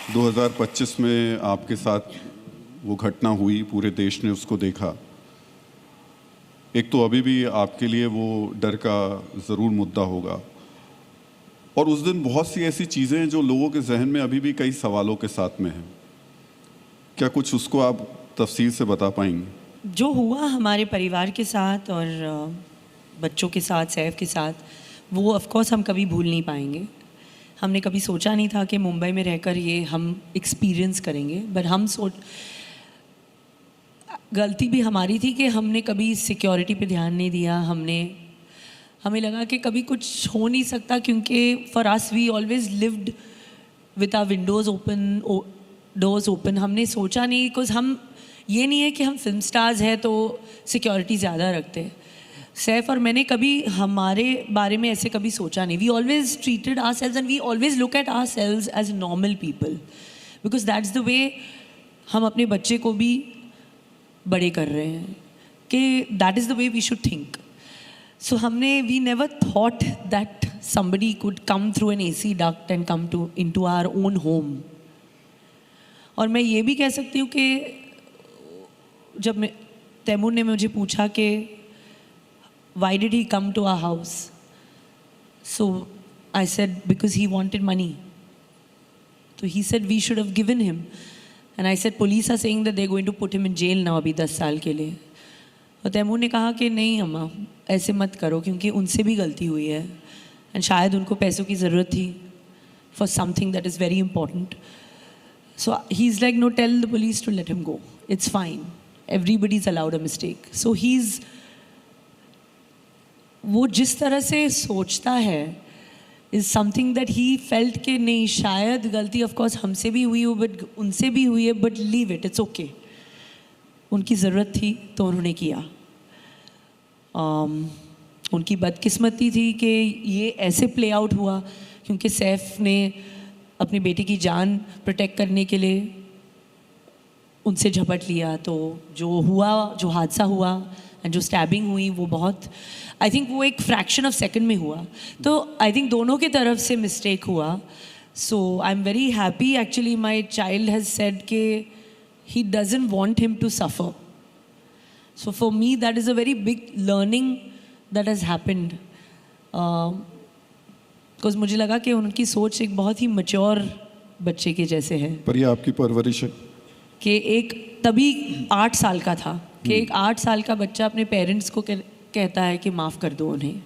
2025 में आपके साथ वो घटना हुई, पूरे देश ने उसको देखा। एक तो अभी भी आपके लिए वो डर का ज़रूर मुद्दा होगा, और उस दिन बहुत सी ऐसी चीज़ें हैं जो लोगों के जहन में अभी भी कई सवालों के साथ में हैं। क्या कुछ उसको आप तफसील से बता पाएंगे? जो हुआ हमारे परिवार के साथ और बच्चों के साथ, सैफ के साथ, वो ऑफ कोर्स हम कभी भूल नहीं पाएंगे। हमने कभी सोचा नहीं था कि मुंबई में रहकर ये हम एक्सपीरियंस करेंगे, बट गलती भी हमारी थी कि हमने कभी सिक्योरिटी पे ध्यान नहीं दिया। हमें लगा कि कभी कुछ हो नहीं सकता, क्योंकि for us we always lived with our windows open, doors open. हमने सोचा नहीं, बिकॉज हम ये नहीं है कि हम फिल्म स्टार्स हैं तो सिक्योरिटी ज़्यादा रखते हैं। सैफ और मैंने कभी हमारे बारे में ऐसे कभी सोचा नहीं। We always treated our selves and we always look at our selves as normal people, because that's the way हम अपने बच्चे को भी बड़े कर रहे हैं, कि that is the way we should think. So we never thought that somebody could come through an AC duct and come into our own home. और मैं ये भी कह सकती हूँ कि जब तैमूर ने मुझे पूछा कि why did he come to our house, so I said because he wanted money. So he said we should have given him, and I said police are saying that they're going to put him in jail now अभी 10 साल के लिए। और तैमूर ने कहा कि नहीं अम्मा, ऐसे मत करो, क्योंकि उनसे भी गलती हुई है एंड शायद उनको पैसों की ज़रूरत थी for something that is very important. So he is like no, tell the police to let him go, it's fine, everybody is allowed a mistake. So वो जिस तरह से सोचता है is something that he felt के नहीं, शायद गलती ऑफ कोर्स हमसे भी हुई हो, बट उनसे भी हुई है, but leave it, it's okay. उनकी ज़रूरत थी तो उन्होंने किया। उनकी बदकिस्मती थी कि ये ऐसे प्ले आउट हुआ, क्योंकि सैफ ने अपनी बेटी की जान प्रोटेक्ट करने के लिए उनसे झपट लिया। तो जो हादसा हुआ एंड जो स्टैबिंग हुई, वो बहुत, आई थिंक वो एक फ्रैक्शन ऑफ सेकंड में हुआ। तो आई थिंक दोनों की तरफ से मिस्टेक हुआ। So I am very happy, actually my child has said के he doesn't want him to suffer. So for me that is a very big learning that has happened, because मुझे लगा कि उनकी सोच एक बहुत ही मैच्योर बच्चे के जैसे है। पर ये आपकी परवरिश है कि एक तभी 8 साल का था, कि एक 8 साल का बच्चा अपने पेरेंट्स को कहता है कि माफ़ कर दो उन्हें।